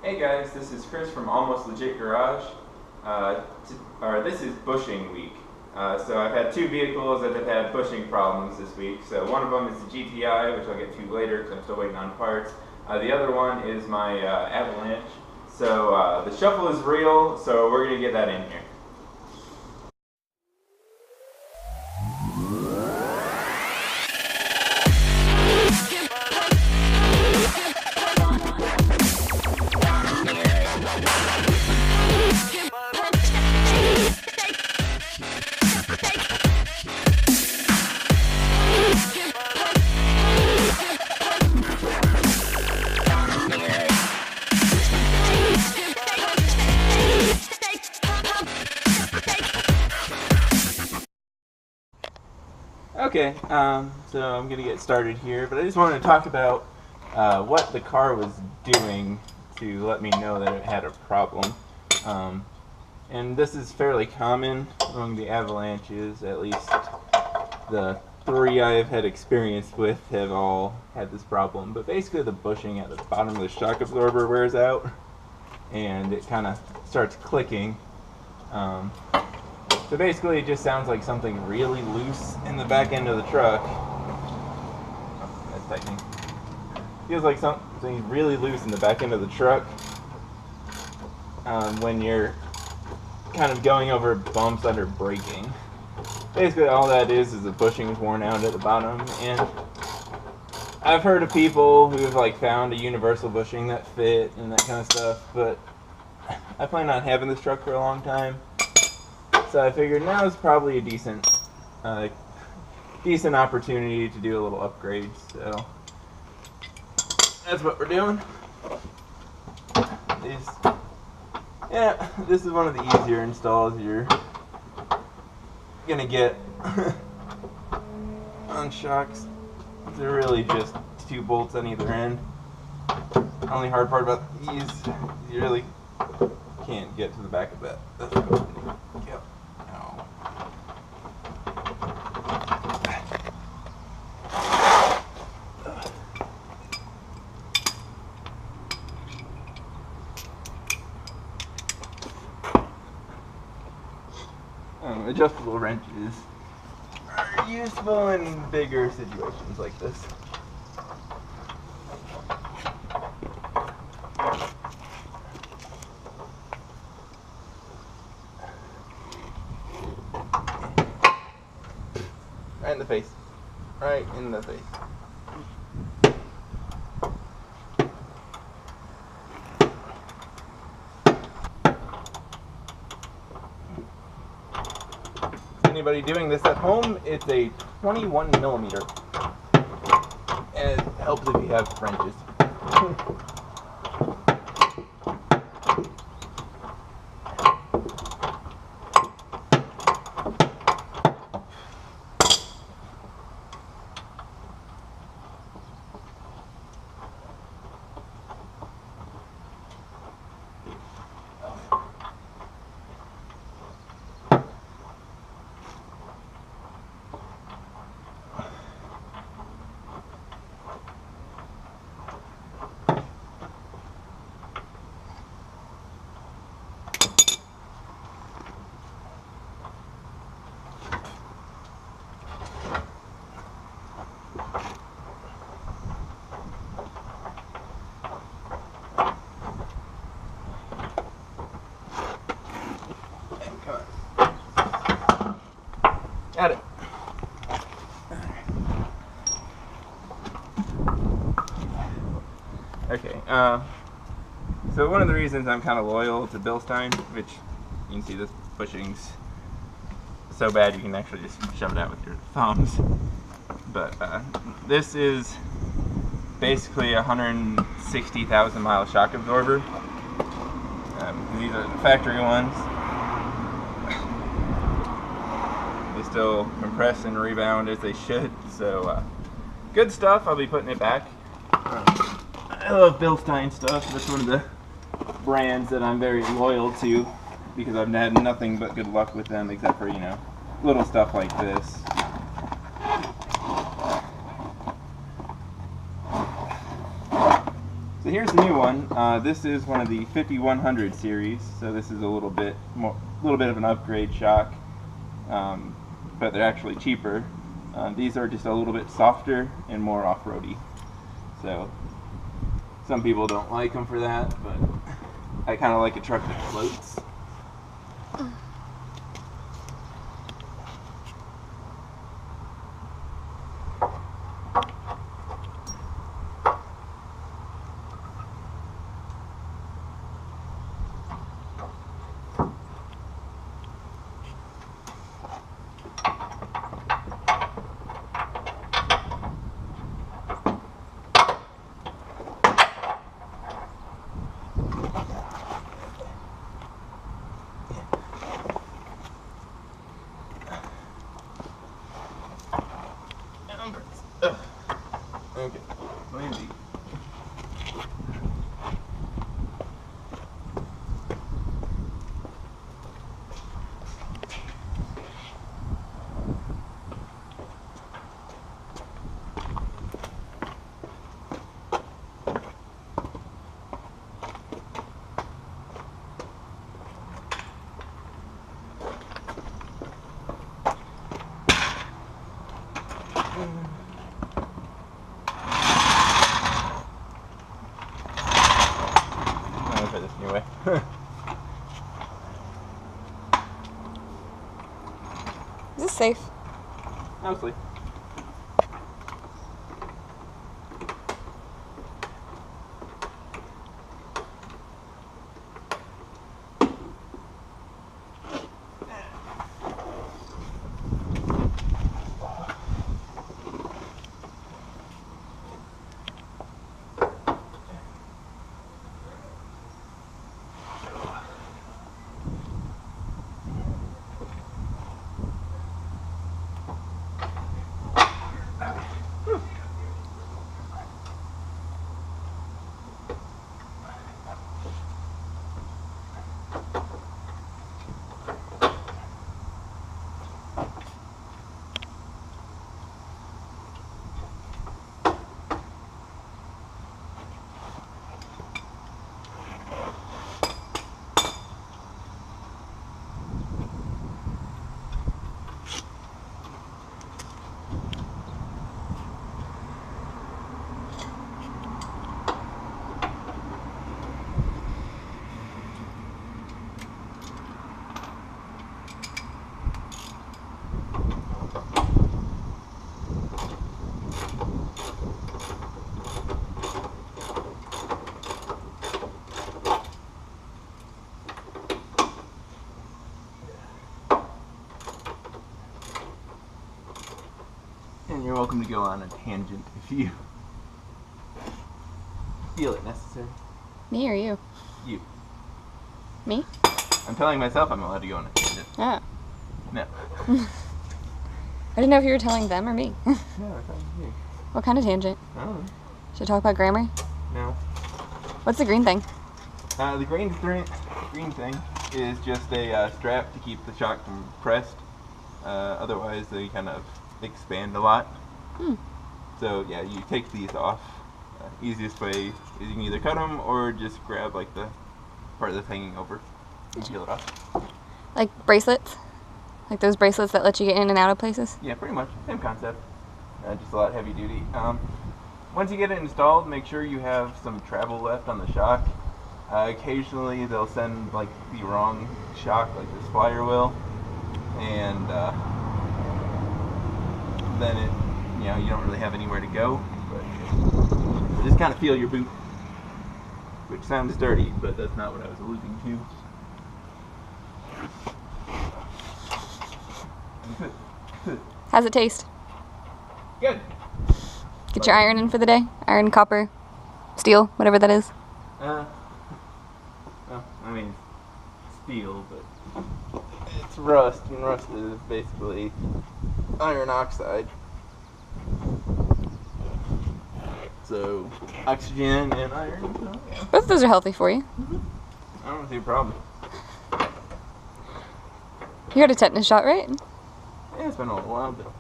Hey guys, this is Chris from Almost Legit Garage. This is bushing week. So I've had two vehicles that have had bushing problems this week. So one of them is the GTI, which I'll get to later because I'm still waiting on parts. The other one is my Avalanche. So the shuffle is real, so we're going to get that in here. Okay, so I'm going to get started here, but I just wanted to talk about what the car was doing to let me know that it had a problem. And this is fairly common among the Avalanches, at least the three I've had experience with have all had this problem. But basically the bushing at the bottom of the shock absorber wears out, and it kind of starts clicking. So basically it just sounds like something really loose in the back end of the truck. Oh, that's tightening. Feels like something really loose in the back end of the truck when you're kind of going over bumps under braking. Basically all that is the bushing is worn out at the bottom, and I've heard of people who have found a universal bushing that fit and that kind of stuff, but I plan on having this truck for a long time. So I figured now is probably a decent opportunity to do a little upgrade. So that's what we're doing. This is one of the easier installs you're gonna get on shocks. They're really just two bolts on either end. The only hard part about these, you really can't get to the back of that. That's yep. Adjustable wrenches are useful in bigger situations like this. Right in the face. Right in the face. Anybody doing this at home, it's a 21 millimeter, and it helps if you have wrenches. Got it. Okay, so one of the reasons I'm kind of loyal to bilstien, which you can see this bushing's so bad you can actually just shove it out with your thumbs, but this is basically a 160,000 mile shock absorber. These are the factory ones. Still compress and rebound as they should, so good stuff. I'll be putting it back. I love bilstien stuff. That's one of the brands that I'm very loyal to because I've had nothing but good luck with them, except for, little stuff like this. So here's the new one. This is one of the 5100 series, so this is a little bit of an upgrade shock, but they're actually cheaper. These are just a little bit softer and more off-roady. So some people don't like them for that, but I kind of like a truck that floats. Okay, maybe. Anyway. Is this safe? Mostly. And you're welcome to go on a tangent if you feel it necessary. Me or you? You. Me? I'm telling myself I'm allowed to go on a tangent. Ah. No. I didn't know if you were telling them or me. No, I'm telling you. What kind of tangent? I don't know. Should I talk about grammar? No. What's the green thing? The green thing is just a strap to keep the shock from pressed. Otherwise, they kind of expand a lot. So yeah, you take these off. Easiest way is you can either cut them or just grab like the part that's hanging over and peel it off. Like bracelets? Like those bracelets that let you get in and out of places? Yeah, pretty much. Same concept. Just a lot heavy duty. Once you get it installed, make sure you have some travel left on the shock. Occasionally they'll send like the wrong shock, like this flyer will, and then it, you don't really have anywhere to go. But just kind of feel your boot, which sounds dirty, but that's not what I was alluding to. How's it taste? Good. Get your iron in for the day? Iron, copper, steel, whatever that is. Well, I mean, steel, but it's rust, and rust is basically iron oxide. So, oxygen and iron. So, yeah. Both of those are healthy for you. I don't see a problem. You had a tetanus shot, right? Yeah, it's been a little while, but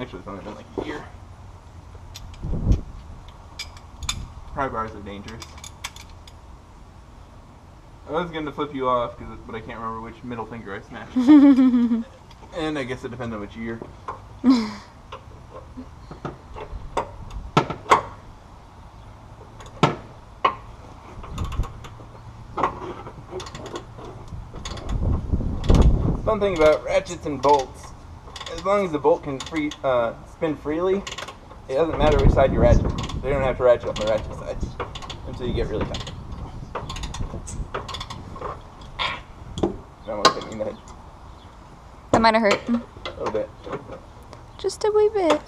actually it's only been like a year. pry bars are dangerous. I was going to flip you off, but I can't remember which middle finger I smashed. And I guess it depends on which ear. Fun thing about ratchets and bolts, as long as the bolt can spin freely, it doesn't matter which side you ratchet. They don't have to ratchet on the ratchet sides until you get really tight. That almost hit me in the head. That might have hurt. A little bit. Just a wee bit.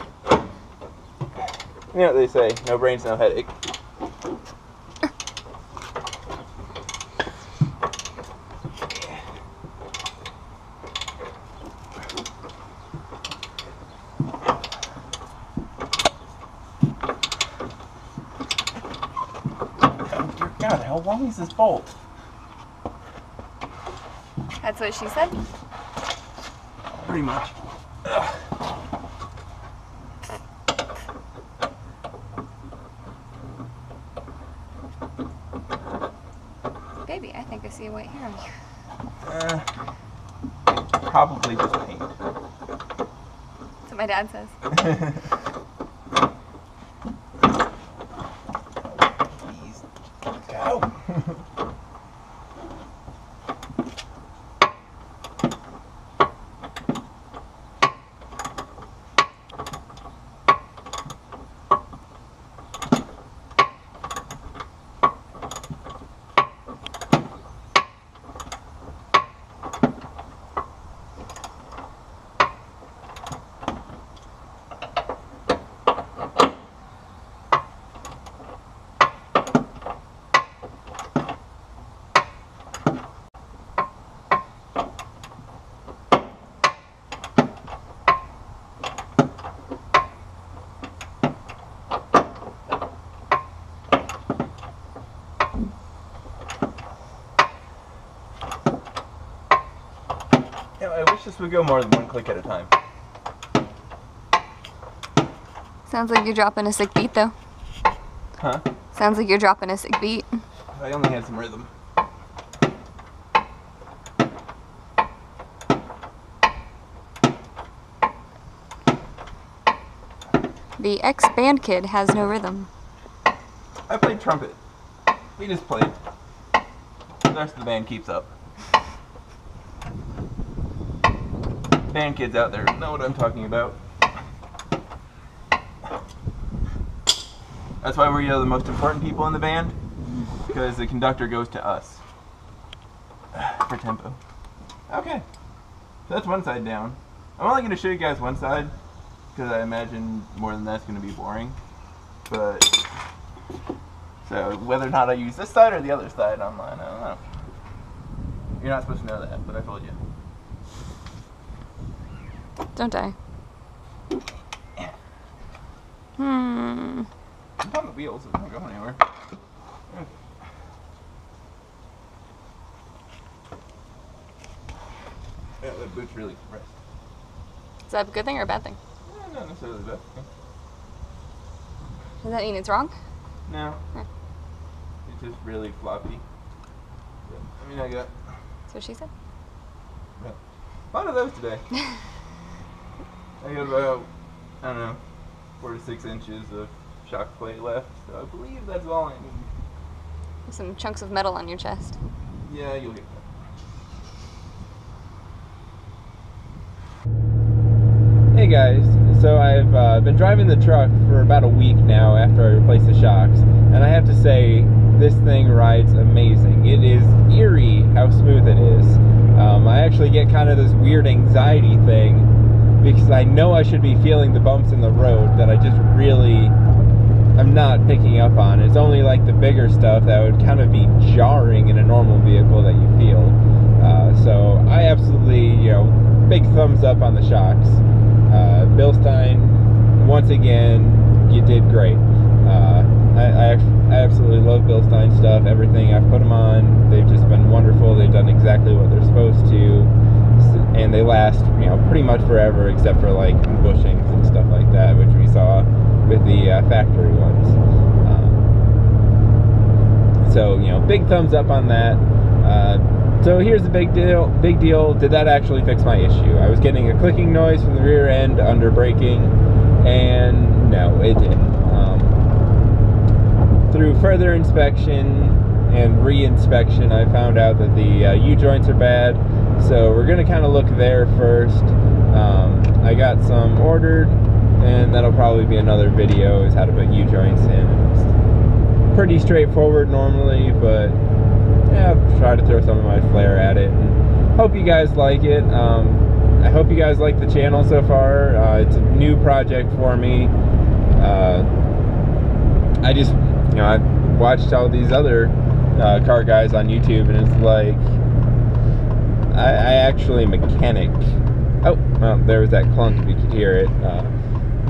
You know what they say, no brains, no headache. God, how long is this bolt? That's what she said? Pretty much. Ugh. Baby, I think I see a white hair on you. Probably just paint. That's what my dad says. Please. Go. I wish this would go more than one click at a time. Sounds like you're dropping a sick beat, though. Huh? Sounds like you're dropping a sick beat. I only had some rhythm. The ex-band kid has no rhythm. I played trumpet. We just played. The rest of the band keeps up. Band kids out there know what I'm talking about. That's why we're the most important people in the band, because the conductor goes to us for tempo. Okay, so that's one side down. I'm only going to show you guys one side, because I imagine more than that's going to be boring. But, so whether or not I use this side or the other side online, I don't know. You're not supposed to know that, but I told you. Don't die. It's on the wheels, it's not going anywhere. Yeah, that boot's really compressed. Is that a good thing or a bad thing? Not necessarily bad. Does that mean it's wrong? No. Huh. It's just really floppy. But, I mean, I got That's what she said. a lot of those today. I got about, I don't know, 4 to 6 inches of shock plate left, so I believe that's all I need. Some chunks of metal on your chest. Yeah, you'll get that. Hey guys, so I've been driving the truck for about a week now after I replaced the shocks, and I have to say, this thing rides amazing. It is eerie how smooth it is. I actually get kind of this weird anxiety thing, because I know I should be feeling the bumps in the road that I just really, I'm not picking up on. It's only like the bigger stuff that would kind of be jarring in a normal vehicle that you feel. So I absolutely, big thumbs up on the shocks. Bilstein, once again, you did great. I absolutely love Bilstein stuff. Everything I've put them on, they've just been wonderful. They've done exactly what they're supposed to, and they last, pretty much forever, except for like bushings and stuff like that, which we saw with the factory ones. So, you know, big thumbs up on that. So here's the big deal. Did that actually fix my issue? I was getting a clicking noise from the rear end under braking, and no, it didn't. Through further inspection and re-inspection, I found out that the U-joints are bad, so we're going to kind of look there first. I got some ordered, and that'll probably be another video, is how to put U-joints in. It's pretty straightforward normally, but yeah, I'll try to throw some of my flair at it, and hope you guys like it. I hope you guys like the channel so far. It's a new project for me. I just, you know, I watched all these other car guys on YouTube, and it's like, I actually mechanic. Oh, well, there was that clunk if you could hear it.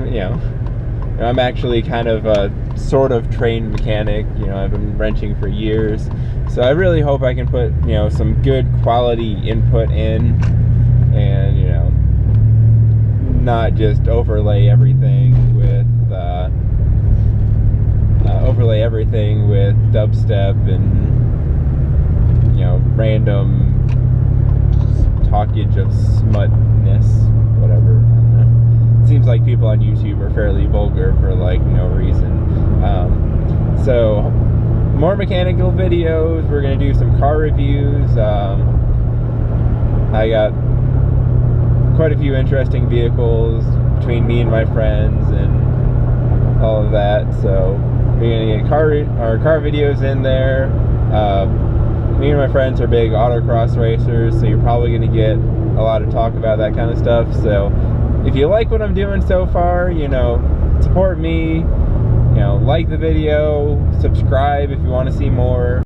You know, I'm actually kind of a sort of trained mechanic. You know, I've been wrenching for years, so I really hope I can put, you know, some good quality input in, and, you know, not just overlay everything with dubstep and, you know, random talkage of smutness, whatever. I don't know. It seems like people on YouTube are fairly vulgar for like no reason. So more mechanical videos. We're gonna do some car reviews. I got quite a few interesting vehicles between me and my friends and all of that. So we're gonna get our car videos in there. Me and my friends are big autocross racers, so you're probably gonna get a lot of talk about that kind of stuff. So if you like what I'm doing so far, you know, support me. You know, like the video, subscribe if you want to see more.